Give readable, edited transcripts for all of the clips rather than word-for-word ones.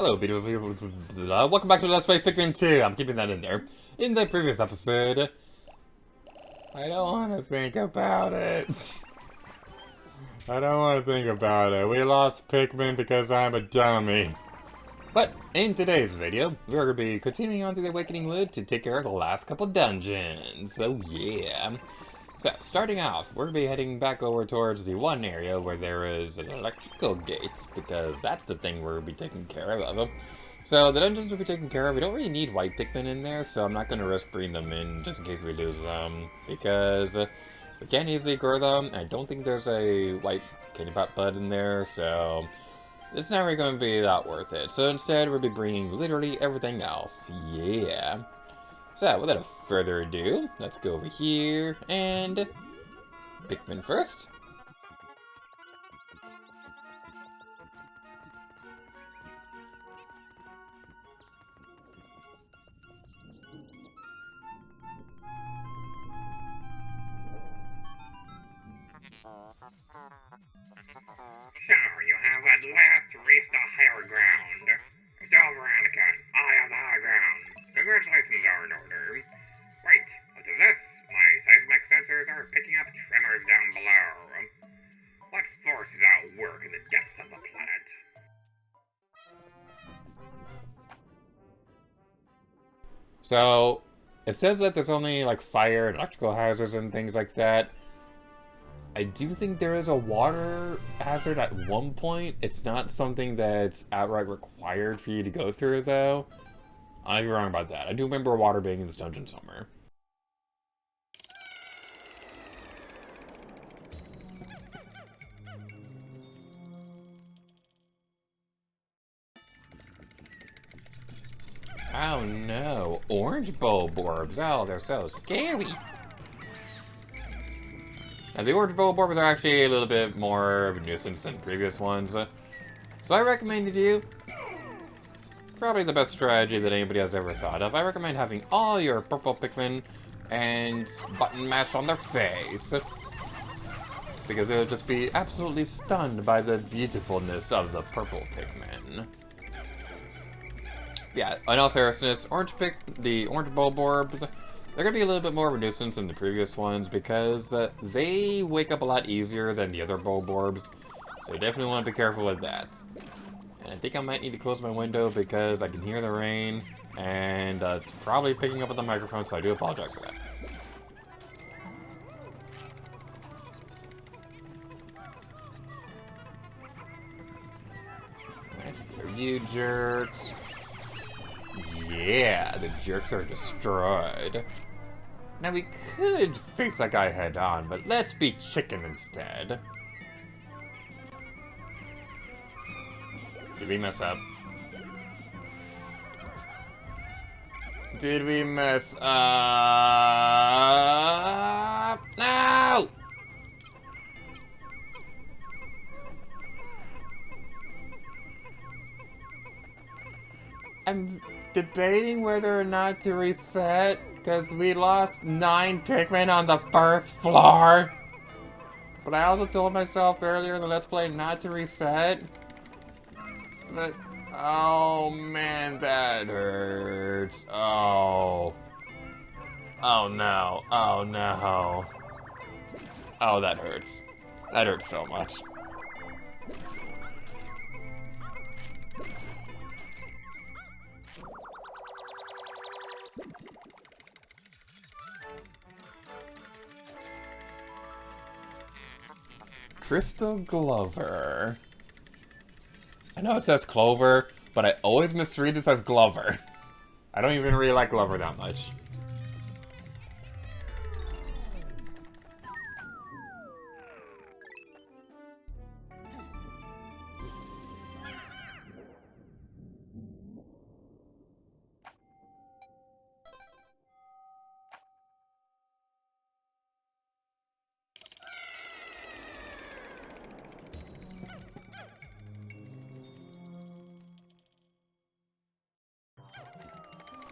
Hello, beautiful people. Welcome back to Let's Play Pikmin 2. I'm keeping that in there. In the previous episode, I don't want to think about it. I don't want to think about it. We lost Pikmin because I'm a dummy. But in today's video, we're going to be continuing on to the Awakening Wood to take care of the last couple dungeons. So yeah. So, starting off, we're going to be heading back over towards the one area where there is an electrical gate, because that's the thing we're going to be taking care of. So, the dungeons we'll be taking care of, we don't really need white Pikmin in there, so I'm not going to risk bringing them in just in case we lose them, because we can easily grow them. I don't think there's a white candy pot bud in there, so it's not really going to be that worth it. So instead, we'll be bringing literally everything else. Yeah. So, without further ado, let's go over here and Pikmin first. So, you have at last reached the higher ground. It's over, Anakin. I have the high ground. Congratulations are in order. Wait, what is this? My seismic sensors are picking up tremors down below. What force is at work in the depths of the planet? So, it says that there's only like fire and electrical hazards and things like that. I do think there is a water hazard at one point. It's not something that's outright required for you to go through, though. I might be wrong about that. I do remember water being in this dungeon somewhere. Oh no, orange bulborbs. Oh, they're so scary. Now, the orange bulborbs are actually a little bit more of a nuisance than previous ones. So I recommend to you, probably the best strategy that anybody has ever thought of. I recommend having all your purple Pikmin and button mash on their face. Because they'll just be absolutely stunned by the beautifulness of the purple Pikmin. Yeah, in all seriousness, the orange bulborbs, they're going to be a little bit more of a nuisance than the previous ones because they wake up a lot easier than the other bulborbs. So you definitely want to be careful with that. And I think I might need to close my window because I can hear the rain. And it's probably picking up on the microphone, so I do apologize for that. Alright, take care of you jerks. Yeah, the jerks are destroyed. Now we could face that guy head on, but let's be chicken instead. Did we mess up? Did we mess up? No! I'm debating whether or not to reset, because we lost 9 Pikmin on the first floor. But I also told myself earlier in the Let's Play not to reset. But, oh man, that hurts. Oh. Oh no. Oh no. Oh, that hurts. That hurts so much. Crystal Glover. I know it says Clover, but I always misread this as Glover. I don't even really like Glover that much.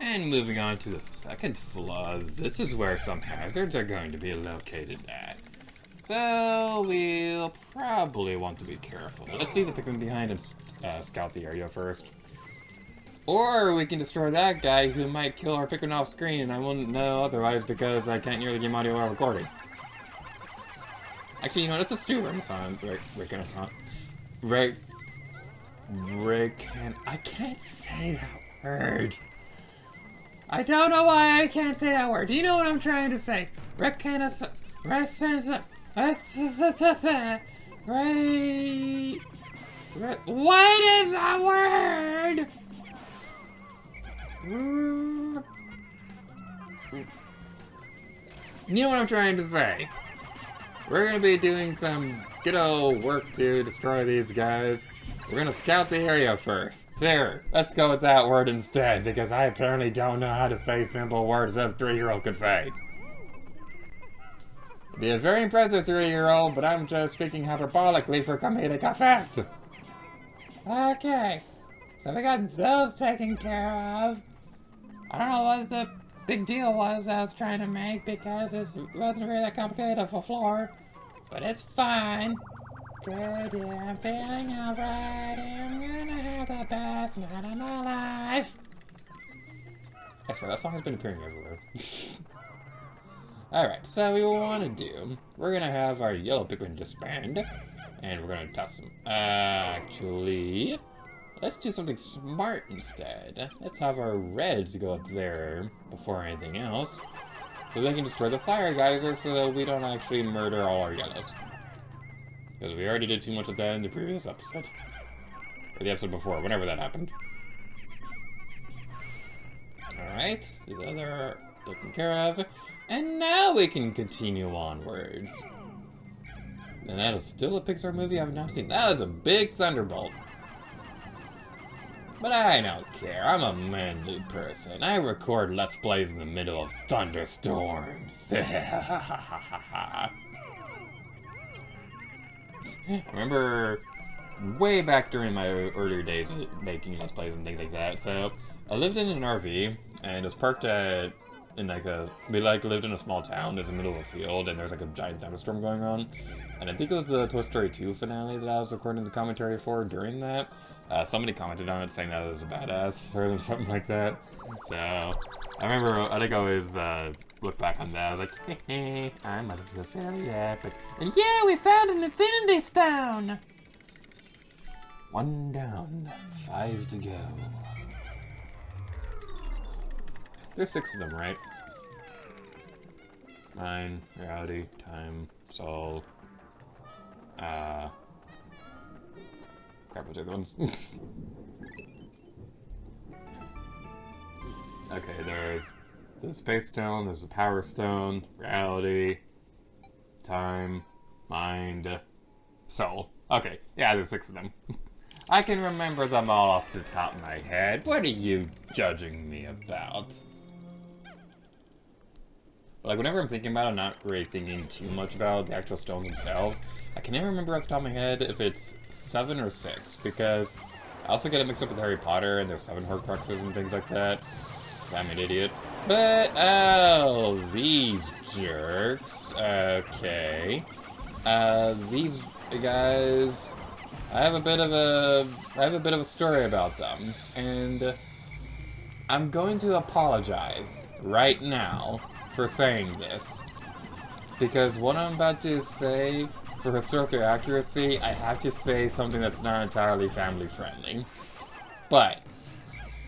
And moving on to the second floor, this is where some hazards are going to be located at. So we'll probably want to be careful. Let's leave the Pikmin behind and scout the area first. Or we can destroy that guy who might kill our Pikmin off screen and I wouldn't know otherwise because I can't hear the game audio while recording. Actually, you know, let's just do Renaissance. I can't say that word. I don't know why I can't say that word. Do you know what I'm trying to say? What is that word? You know what I'm trying to say? We're gonna be doing some good old work to destroy these guys. We're gonna scout the area first. There, let's go with that word instead, because I apparently don't know how to say simple words that a 3-year-old could say. It'd be a very impressive 3-year-old, but I'm just speaking hyperbolically for comedic effect. Okay, so we got those taken care of. I don't know what the big deal was I was trying to make because it wasn't really that complicated of a floor, but it's fine. Good, yeah, I'm feeling alright. I'm gonna have the best night of my life. I swear, that song has been appearing everywhere. Alright, so what we want to do, we're gonna have our yellow Pikmin disband, and we're gonna toss them. Actually, let's do something smart instead. Let's have our reds go up there before anything else, so they can destroy the fire geyser so that we don't actually murder all our yellows. Because we already did too much of that in the previous episode. Or the episode before, whenever that happened. Alright, these other are taken care of. And now we can continue onwards. And that is still a Pixar movie I've not seen. That was a big thunderbolt. But I don't care. I'm a manly person. I record Let's Plays in the middle of thunderstorms. I remember way back during my earlier days of making Let's Plays and things like that. So I lived in an RV and it was parked at we lived in a small town. There's a middle of a field and there's like a giant thunderstorm going on. And I think it was the Toy Story 2 finale that I was recording the commentary for during that. Somebody commented on it saying that it was a badass or something like that. So I remember, I think I always look back on that. I was like, hey, I'm unnecessarily epic. And yeah, we found an Infinity Stone! 1 down, 5 to go. There's 6 of them, right? Mind, reality, time, soul. Crap, what's the other ones? Okay, there's the Space Stone, there's the Power Stone, reality, time, mind, soul. Okay, yeah, there's 6 of them. I can remember them all off the top of my head. What are you judging me about? Like, whenever I'm thinking about it, I'm not really thinking too much about the actual stones themselves. I can never remember off the top of my head if it's 7 or 6, because I also get it mixed up with Harry Potter, and there's 7 Horcruxes and things like that. I'm an idiot. But, oh, these jerks. Okay. These guys, I have a bit of a story about them, and I'm going to apologize right now for saying this, because what I'm about to say, for historical accuracy, I have to say something that's not entirely family friendly. But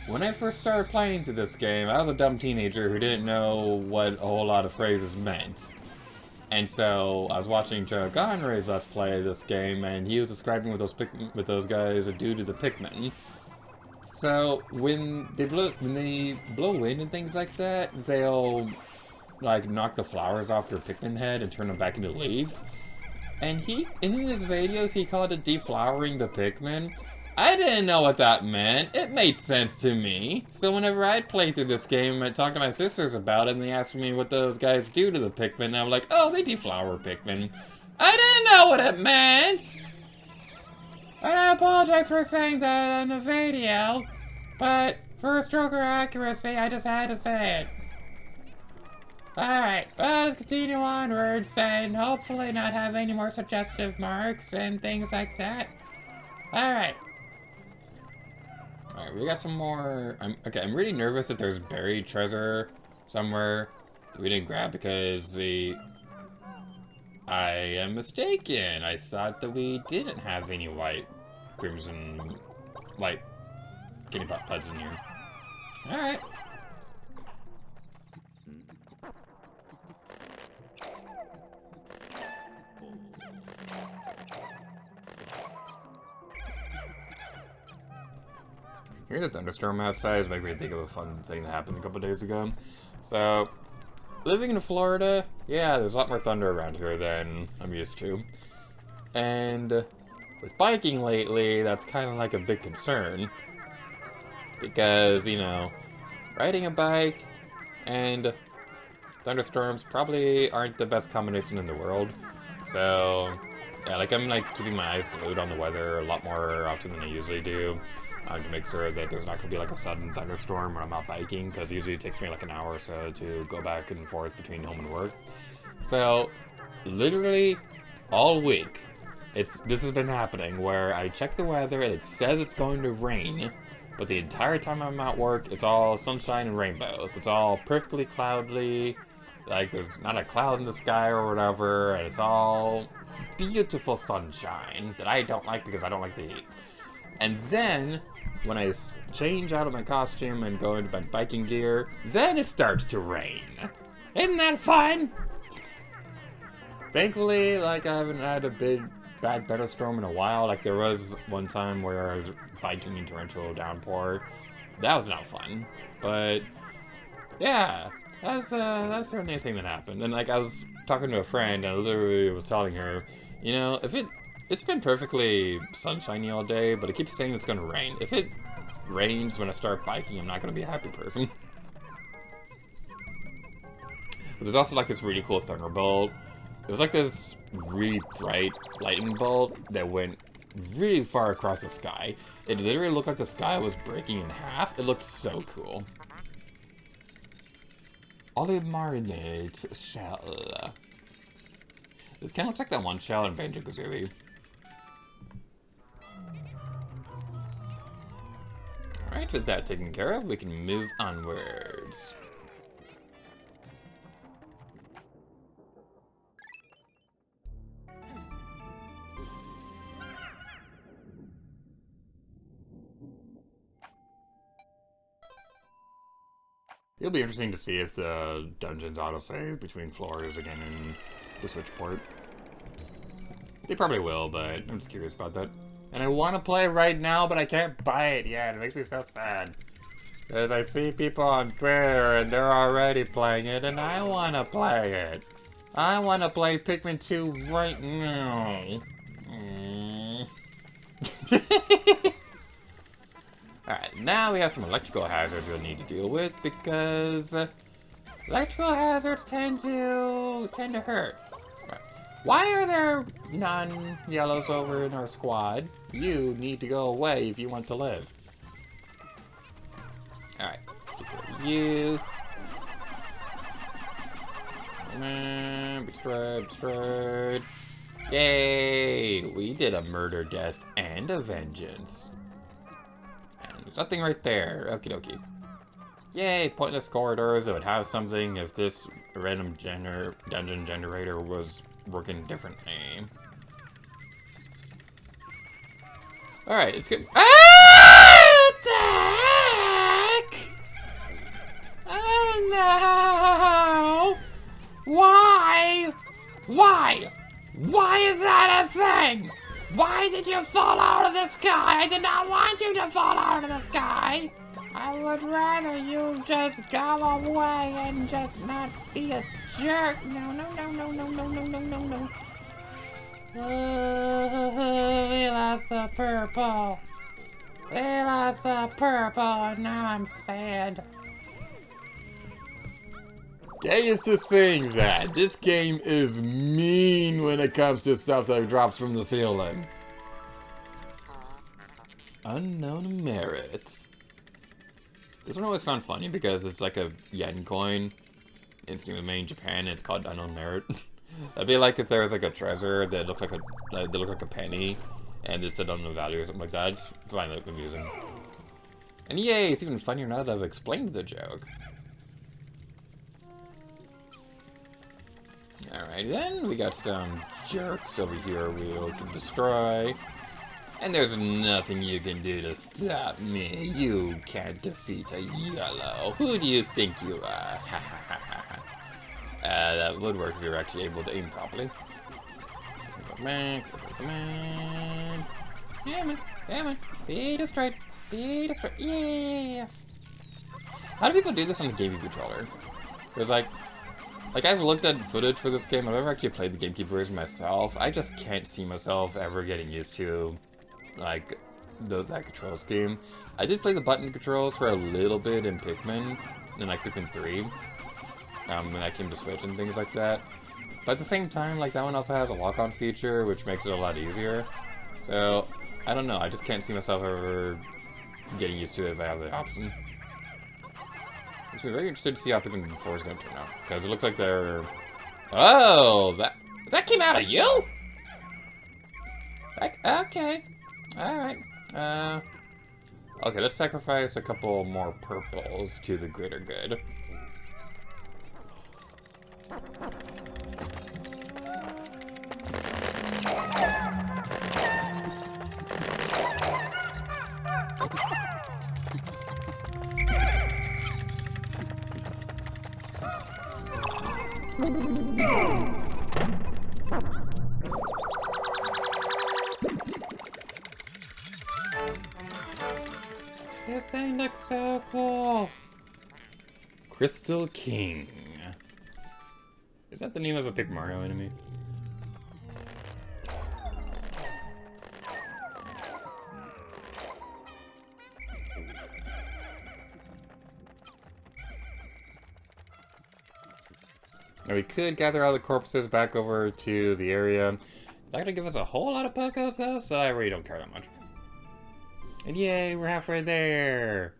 when I first started playing through this game, I was a dumb teenager who didn't know what a whole lot of phrases meant. And so I was watching Joe Gonray's Let's Play this game, and he was describing what those guys do to the Pikmin. So when they blow wind and things like that, they'll like knock the flowers off their Pikmin head and turn them back into leaves. And in his videos, he called it deflowering the Pikmin. I didn't know what that meant. It made sense to me. So whenever I'd play through this game, I'd talk to my sisters about it, and they asked me what those guys do to the Pikmin, and I'm like, oh, they deflower Pikmin. I didn't know what it meant! And I apologize for saying that in the video, but for historical accuracy, I just had to say it. Alright, well, let's continue onwards and hopefully not have any more suggestive marks and things like that. Alright. Alright, we got some more... I'm really nervous that there's buried treasure somewhere that we didn't grab because I am mistaken. I thought that we didn't have any white guinea pods in here. Alright. Hearing the thunderstorm outside is making me think of a fun thing that happened a couple days ago. So, living in Florida, yeah, there's a lot more thunder around here than I'm used to. And with biking lately, that's kind of like a big concern. Because, you know, riding a bike and thunderstorms probably aren't the best combination in the world. So, yeah, like I'm like keeping my eyes glued on the weather a lot more often than I usually do. To make sure that there's not going to be like a sudden thunderstorm when I'm out biking, because usually it takes me like an hour or so to go back and forth between home and work. So, literally all week, this has been happening where I check the weather and it says it's going to rain, but the entire time I'm at work, it's all sunshine and rainbows. It's all perfectly cloudy, like there's not a cloud in the sky or whatever, and it's all beautiful sunshine that I don't like because I don't like the heat. And then, when I change out of my costume and go into my biking gear, then it starts to rain. Isn't that fun? Thankfully, like, I haven't had a bad thunderstorm in a while. Like, there was one time where I was biking in torrential downpour. That was not fun. But, yeah, that's certainly a thing that happened. And, like, I was talking to a friend, and I literally was telling her, you know, it's been perfectly sunshiny all day, but it keeps saying it's gonna rain. If it rains when I start biking, I'm not gonna be a happy person. But there's also like this really cool thunderbolt. It was like this really bright lightning bolt that went really far across the sky. It literally looked like the sky was breaking in half. It looked so cool. Olive marinade shell. This kind of looks like that one shell in Banjo-Kazooie. Alright, with that taken care of, we can move onwards. It'll be interesting to see if the dungeons autosave between floors again in the Switch port. They probably will, but I'm just curious about that. And I want to play right now, but I can't buy it yet. It makes me so sad. Because I see people on Twitter and they're already playing it, and I want to play it. I want to play Pikmin 2 right now. Alright, now we have some electrical hazards we'll need to deal with, because electrical hazards tend to hurt. Why are there non-yellows over in our squad? You need to go away if you want to live. Alright, take care of you. Be destroyed. Yay! We did a murder, death, and a vengeance. And there's nothing right there. Okie dokie. Yay, pointless corridors that would have something if this random dungeon generator was working differently. Alright, it's good. Ah! What the heck? Oh no! Why? Why is that a thing? Why did you fall out of the sky? I did not want you to fall out of the sky. I would rather you just go away and just not be a jerk. No. We lost the purple. And now I'm sad. Gay is to saying that. This game is mean when it comes to stuff that drops from the ceiling. Unknown merits. This one I always found funny because it's like a yen coin. It's made in Japan and it's called Unknown Merit. That'd be like if there was like a treasure that looked like a penny and it said unknown value or something like that. I just find that amusing. And yay, it's even funnier now that I've explained the joke. Alright, then we got some jerks over here we can destroy. And there's nothing you can do to stop me. You can't defeat a yellow. Who do you think you are? Ha ha ha ha. That would work if you were actually able to aim properly. Come on. Come on. Be destroyed. Be destroyed. Yeah. How do people do this on the GameCube controller? Because, like I've looked at footage for this game. I've never actually played the GameCube version myself. I just can't see myself ever getting used to, like, that control scheme. I did play the button controls for a little bit in Pikmin, in, like, Pikmin 3. When I came to Switch and things like that. But at the same time, like, that one also has a lock-on feature, which makes it a lot easier. So, I don't know. I just can't see myself ever getting used to it if I have the option. I'm very interested to see how Pikmin 4 is going to turn out. Because it looks like they're... Oh! That came out of you?! Okay. Alright. Okay, let's sacrifice a couple more purples to the greater good. This thing looks so cool. Crystal King. Is that the name of a Paper Mario enemy? Now we could gather all the corpses back over to the area. Not gonna give us a whole lot of Pokos though, so I really don't care that much. And yay, we're halfway there!